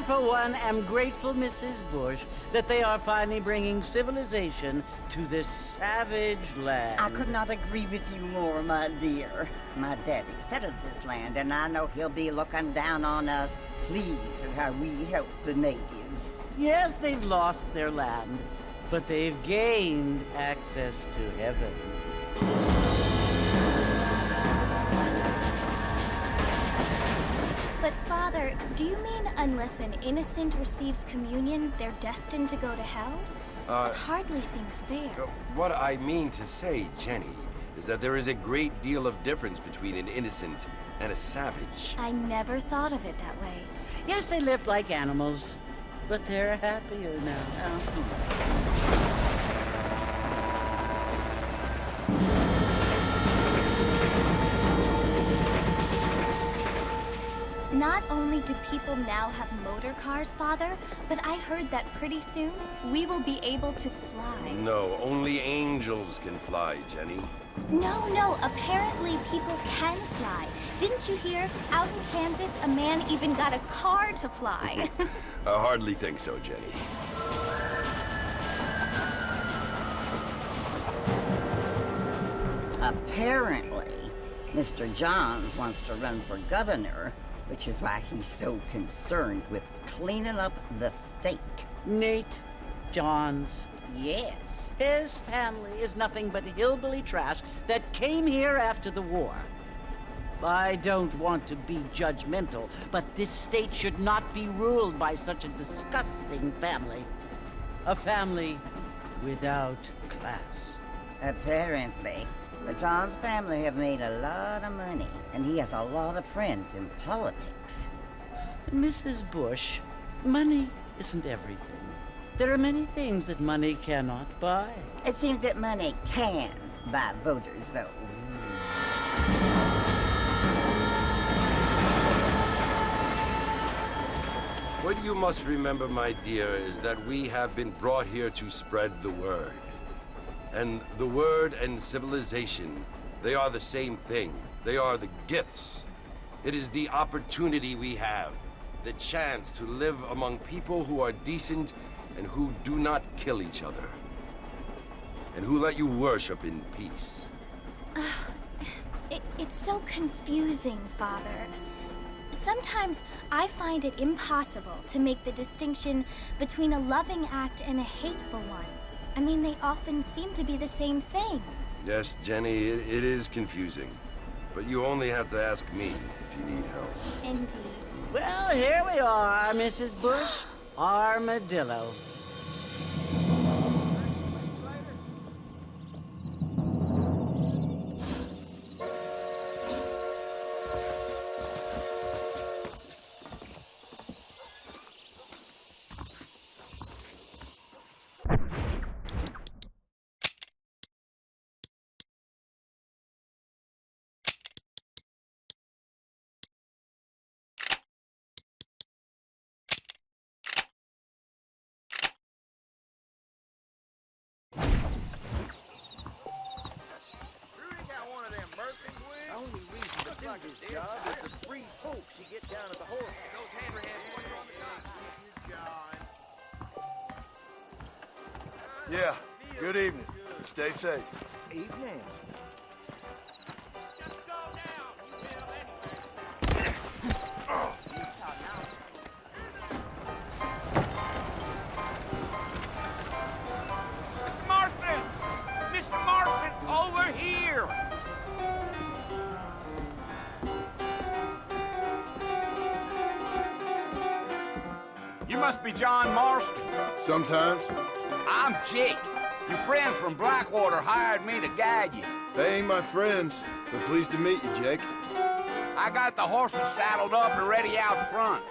For one, am grateful, Mrs. Bush, that they are finally bringing civilization to this savage land. I could not agree with you more, my dear. My daddy settled this land, and I know he'll be looking down on us, pleased at how we help the natives. Yes, they've lost their land, but they've gained access to heaven. But Father, do you mean unless an innocent receives communion, they're destined to go to hell? It hardly seems fair. What I mean to say, Jenny, is that there is a great deal of difference between an innocent and a savage. I never thought of it that way. Yes, they lived like animals, but they're happier now. Not only do people now have motor cars, Father, but I heard that pretty soon we will be able to fly. No, only angels can fly, Jenny. No, apparently people can fly. Didn't you hear? Out in Kansas, a man even got a car to fly. I hardly think so, Jenny. Apparently, Mr. Johns wants to run for governor, which is why he's so concerned with cleaning up the state. Nate Johns. Yes. His family is nothing but hillbilly trash that came here after the war. I don't want to be judgmental, but this state should not be ruled by such a disgusting family. A family without class. Apparently. The Johns family have made a lot of money, and he has a lot of friends in politics. Mrs. Bush, money isn't everything. There are many things that money cannot buy. It seems that money can buy voters, though. What you must remember, my dear, is that we have been brought here to spread the word. And the word and civilization They are the same thing. They are the gifts. It is the opportunity we have, the chance to live among people who are decent and who do not kill each other, and who let you worship in peace. It's so confusing, Father. Sometimes I find it impossible to make the distinction between a loving act and a hateful one. I mean, they often seem to be the same thing. Yes, Jenny, it is confusing. But you only have to ask me if you need help. Indeed. Well, here we are, Mrs. Bush. Armadillo. Yeah, good evening. Stay safe. Evening. Mr. Marston! Mr. Marston, over here! You must be John Marston. Sometimes. I'm Jake. Your friends from Blackwater hired me to guide you. They ain't my friends, but pleased to meet you, Jake. I got the horses saddled up and ready out front.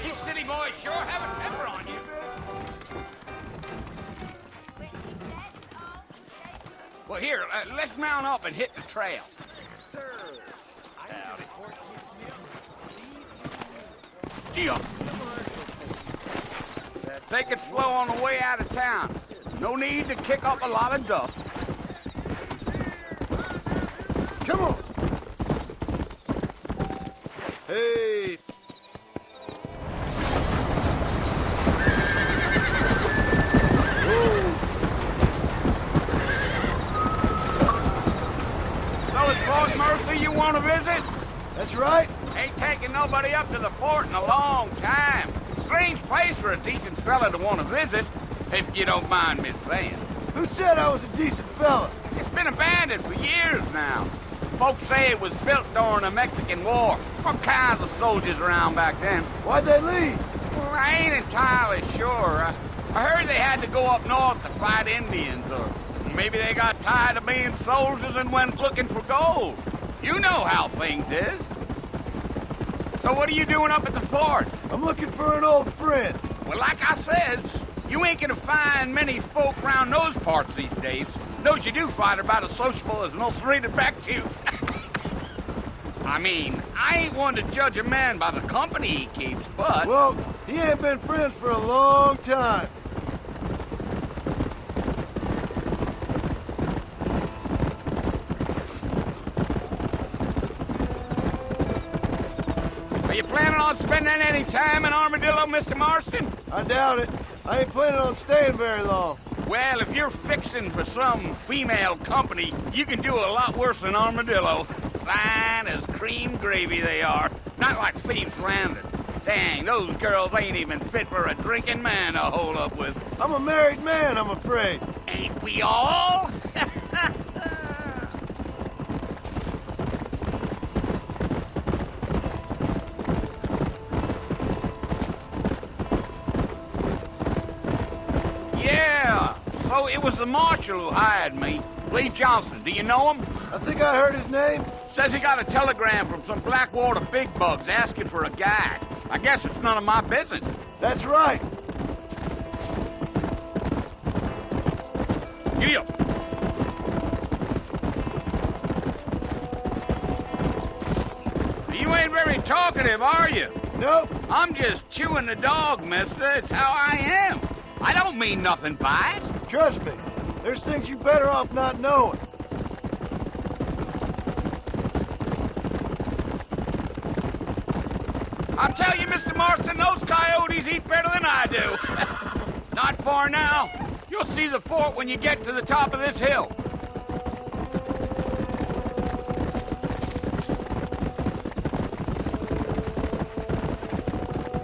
You city boys sure have a temper on you. Well, here, let's mount up and hit the trail. Yeah. Take it slow on the way out of town. No need to kick up a lot of dust. Come on! Hey! So it's Fort Mercy you want to visit? That's right. Ain't taking nobody up to the fort in a long time. Strange place for a decent fella to want to visit, if you don't mind me saying. Who said I was a decent fella? It's been abandoned for years now. Folks say it was built during the Mexican War. All kinds of soldiers around back then. Why'd they leave? Well, I ain't entirely sure. I heard they had to go up north to fight Indians, or maybe they got tired of being soldiers and went looking for gold. You know how things is. So what are you doing up at the fort? I'm looking for an old friend. Well, like I says, you ain't gonna find many folk around those parts these days. Those you do find are about as sociable as an ulcerated back tooth. I mean, I ain't one to judge a man by the company he keeps, but... Well, he ain't been friends for a long time. Are you planning on spending any time in Armadillo, Mr. Marston? I doubt it. I ain't planning on staying very long. Well, if you're fixing for some female company, you can do a lot worse than Armadillo. Fine as cream gravy they are. Not like Thieves Landing. Dang, those girls ain't even fit for a drinking man to hole up with. I'm a married man, I'm afraid. Ain't we all? Yeah, so it was the marshal who hired me. Lee Johnson, do you know him? I think I heard his name. Says he got a telegram from some Blackwater big bugs asking for a guide. I guess it's none of my business. That's right. Giddy up. You ain't very talkative, are you? Nope. I'm just chewing the dog, mister. It's how I am. I don't mean nothing by it. Trust me. There's things you're better off not knowing. I'll tell you, Mr. Marston, those coyotes eat better than I do. Not far now. You'll see the fort when you get to the top of this hill.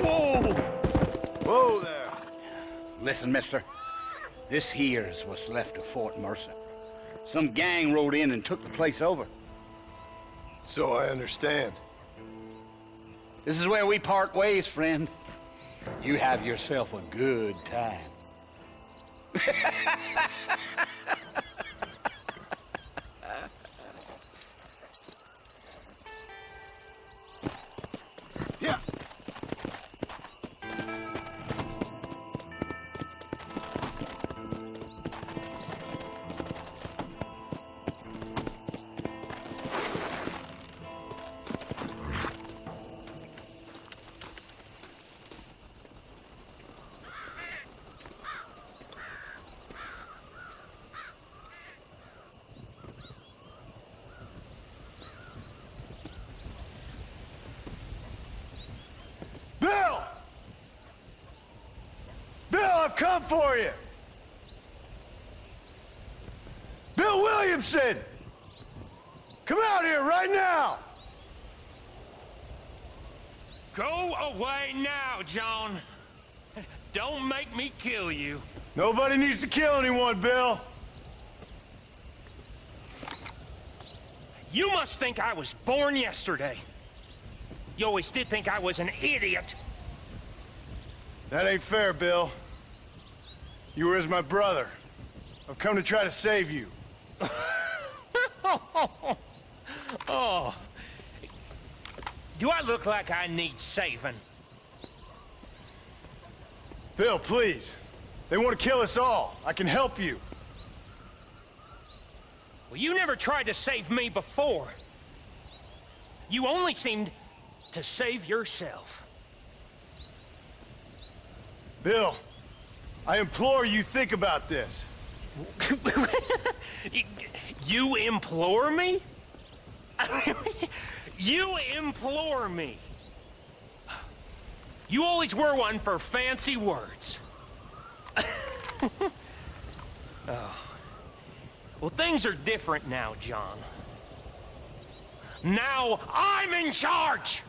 Whoa! Whoa there. Listen, mister. This here's what's left of Fort Mercer. Some gang rode in and took the place over. So I understand. This is where we part ways, friend. You have yourself a good time. Yeah. Bill! Bill, I've come for you! Bill Williamson! Come out here right now! Go away now, John. Don't make me kill you. Nobody needs to kill anyone, Bill. You must think I was born yesterday. You always did think I was an idiot. That ain't fair, Bill. You were as my brother. I've come to try to save you. Oh. Do I look like I need saving? Bill, please. They want to kill us all. I can help you. Well, you never tried to save me before. You only seemed to save yourself. Bill, I implore you think about this. You implore me? You implore me. You always were one for fancy words. Oh. Well, things are different now, John. Now I'm in charge!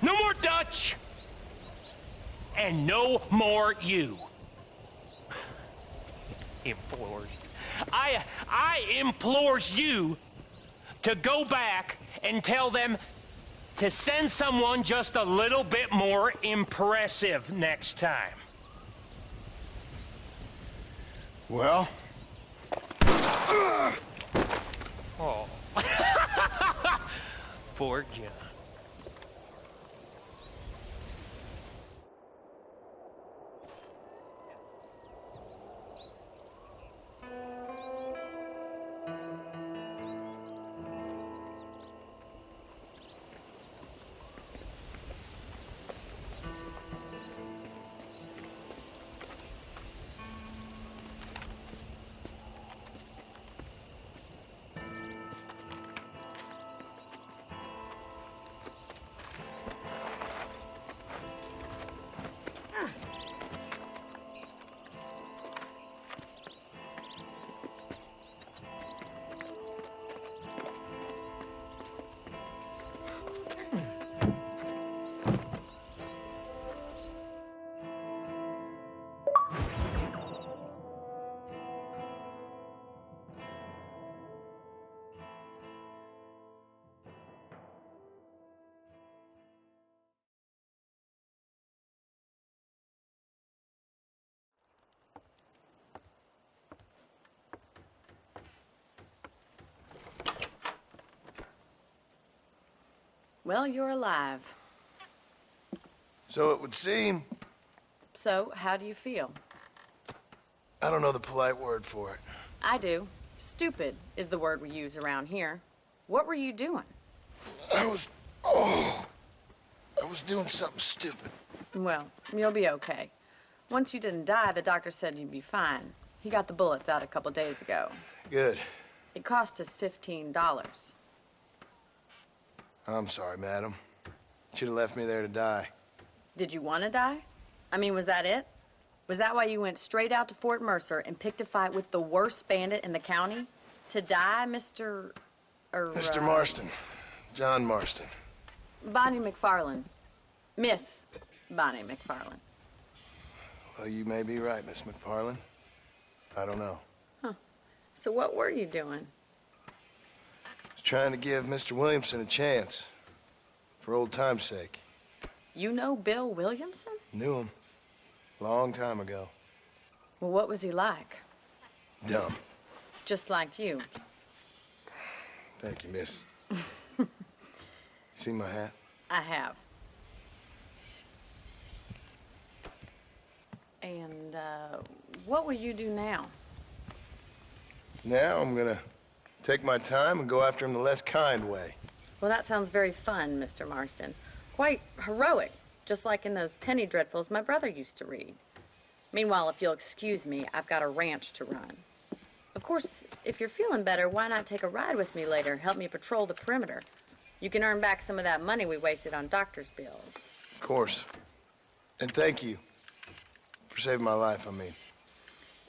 No more Dutch! And no more you. Implored. I implores you to go back and tell them to send someone just a little bit more impressive next time. Well? Oh. Poor John. Well, you're alive. So it would seem. So, how do you feel? I don't know the polite word for it. I do. Stupid is the word we use around here. What were you doing? I was... Oh! I was doing something stupid. Well, you'll be okay. Once you didn't die, the doctor said you'd be fine. He got the bullets out a couple days ago. Good. It cost us $15. I'm sorry, madam. Should have left me there to die. Did you want to die? I mean, was that it? Was that why you went straight out to Fort Mercer and picked a fight with the worst bandit in the county? To die, Mr. Mr. Marston. John Marston. Bonnie McFarland. Miss Bonnie McFarland. Well, you may be right, Miss McFarland. I don't know. So what were you doing? I was trying to give Mr. Williamson a chance. For old time's sake. You know Bill Williamson? Knew him. Long time ago. Well, what was he like? Dumb. Just like you. Thank you, miss. See my hat? I have. And, what will you do now? Now I'm gonna take my time and go after him the less kind way. Well, that sounds very fun, Mr. Marston. Quite heroic, just like in those penny dreadfuls my brother used to read. Meanwhile, if you'll excuse me, I've got a ranch to run. Of course, if you're feeling better, why not take a ride with me later? Help me patrol the perimeter. You can earn back some of that money we wasted on doctor's bills. Of course. And thank you. For saving my life, I mean.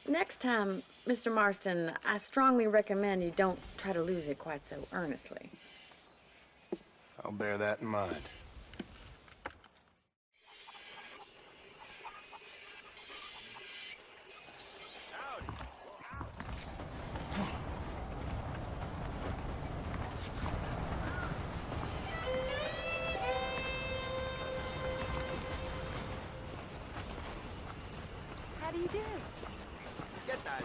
Next time, Mr. Marston, I strongly recommend you don't try to lose it quite so earnestly. I'll bear that in mind. How do you do? Get that.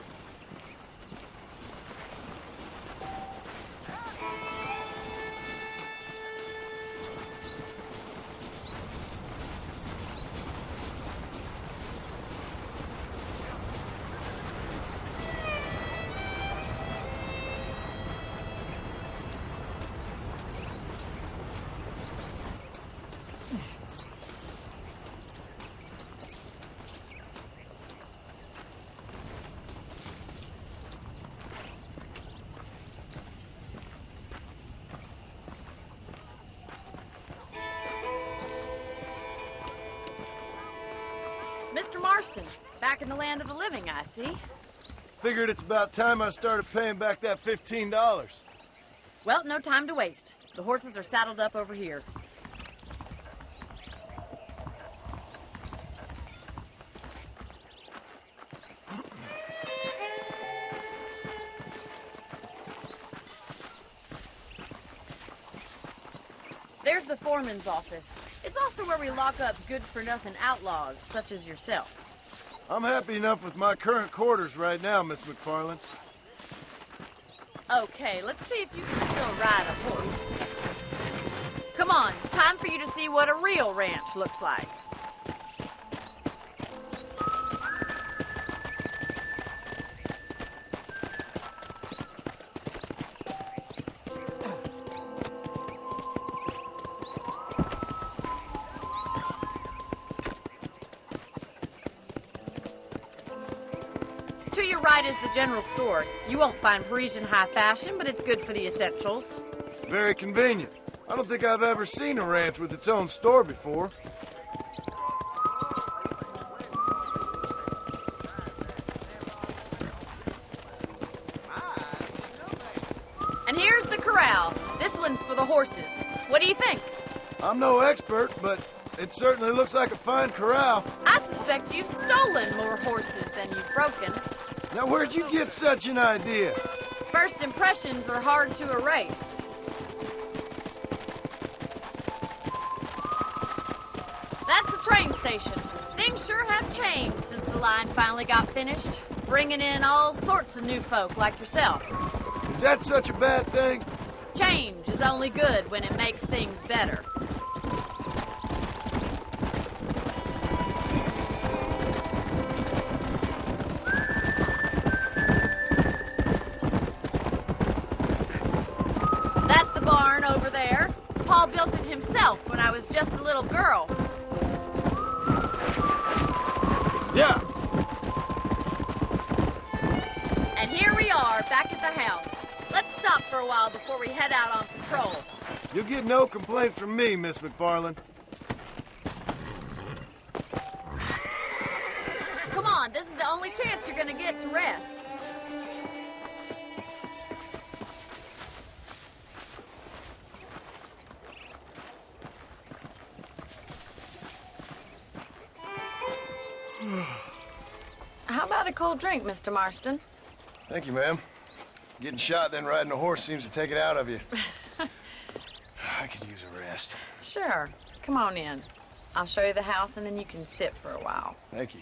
Mr. Marston, back in the land of the living, I see. Figured it's about time I started paying back that $15. Well, no time to waste. The horses are saddled up over here. There's the foreman's office. It's also where we lock up good-for-nothing outlaws, such as yourself. I'm happy enough with my current quarters right now, Miss McFarland. Okay, let's see if you can still ride a horse. Come on, time for you to see what a real ranch looks like. To your right is the general store. You won't find Parisian high fashion, but it's good for the essentials. Very convenient. I don't think I've ever seen a ranch with its own store before. And here's the corral. This one's for the horses. What do you think? I'm no expert, but it certainly looks like a fine corral. I suspect you've stolen more horses than you've broken. Now, where'd you get such an idea? First impressions are hard to erase. That's the train station. Things sure have changed since the line finally got finished, bringing in all sorts of new folk like yourself. Is that such a bad thing? Change is only good when it makes things better. all built it himself when I was just a little girl. Yeah. And here we are, back at the house. Let's stop for a while before we head out on patrol. You'll get no complaints from me, Miss McFarland. Come on, this is the only chance you're gonna get to rest. How about a cold drink, Mr. Marston? Thank you, ma'am. Getting shot, then riding a horse seems to take it out of you. I could use a rest. Sure. Come on in. I'll show you the house, and then you can sit for a while. Thank you.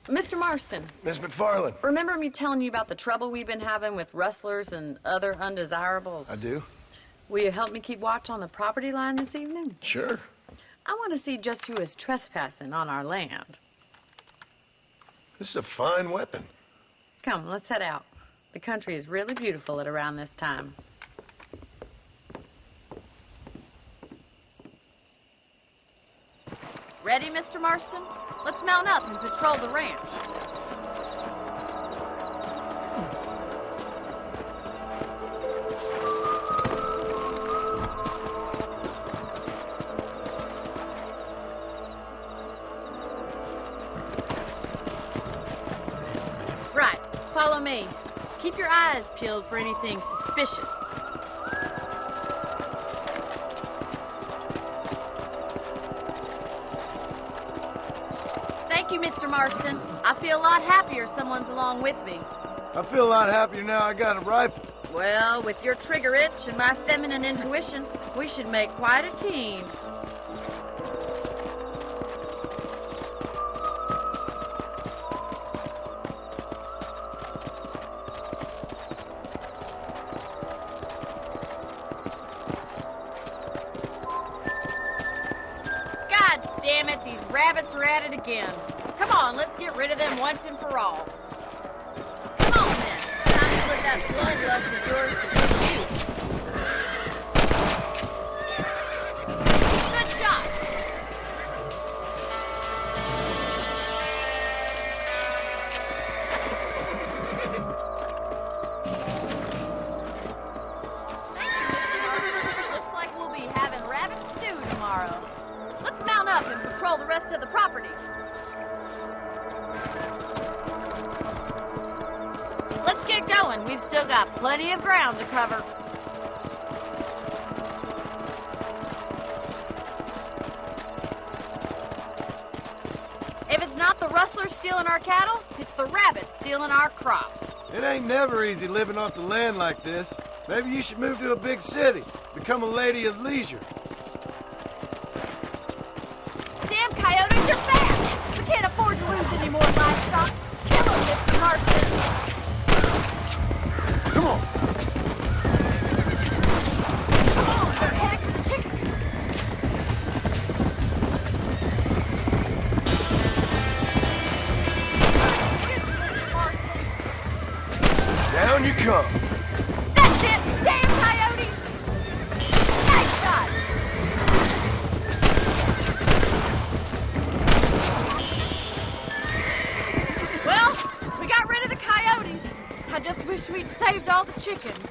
Mr. Marston, Miss McFarland. remember me telling you about the trouble we've been having with rustlers and other undesirables? I do? Will you help me keep watch on the property line this evening? Sure. I want to see just who is trespassing on our land. This is a fine weapon. Come, let's head out. The country is really beautiful at around this time. Ready, Mr. Marston? Let's mount up and patrol the ranch. Right, follow me. Keep your eyes peeled for anything suspicious. Thank you, Mr. Marston. I feel a lot happier someone's along with me. I feel a lot happier now I got a rifle. Well, with your trigger itch and my feminine intuition, we should make quite a team. God damn it, these rabbits are at it again. Come on, let's get rid of them once and for all. Come on, then. Time to put that bloodlust of yours to good use. Good shot. Looks like we'll be having rabbit stew tomorrow. Let's mount up and patrol the rest of the property. Let's get going. We've still got plenty of ground to cover. If it's not the rustlers stealing our cattle, it's the rabbits stealing our crops. It ain't never easy living off the land like this. Maybe you should move to a big city. Become a lady of leisure. Damn coyotes, you're fast! We can't afford to lose any more livestock. Kill them, Mr. Marston. Come on. Come on, they're heading for the chicken. Down you come. That's it! Damn coyotes! Nice shot! Well, we got rid of the coyotes. I just wish we'd saved all the chickens.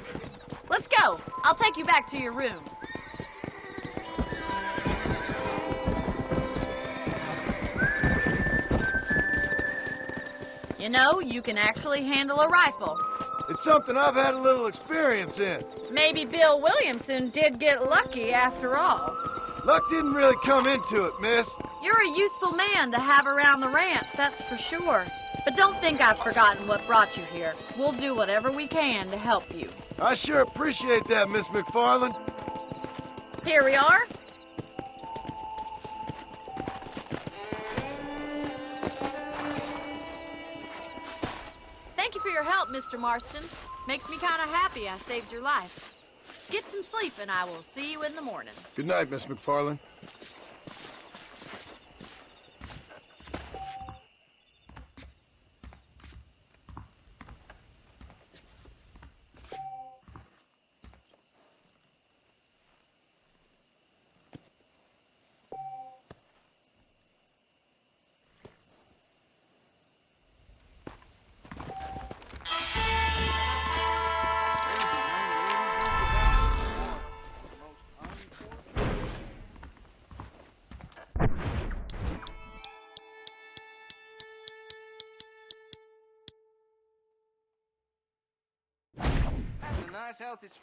Let's go. I'll take you back to your room. You know, you can actually handle a rifle. It's something I've had a little experience in. Maybe Bill Williamson did get lucky after all. Luck didn't really come into it, miss. You're a useful man to have around the ranch, that's for sure. But don't think I've forgotten what brought you here. We'll do whatever we can to help you. I sure appreciate that, Miss McFarland. Here we are. Thank you for your help, Mr. Marston. Makes me kind of happy I saved your life. Get some sleep and I will see you in the morning. Good night, Miss McFarland. ourselves this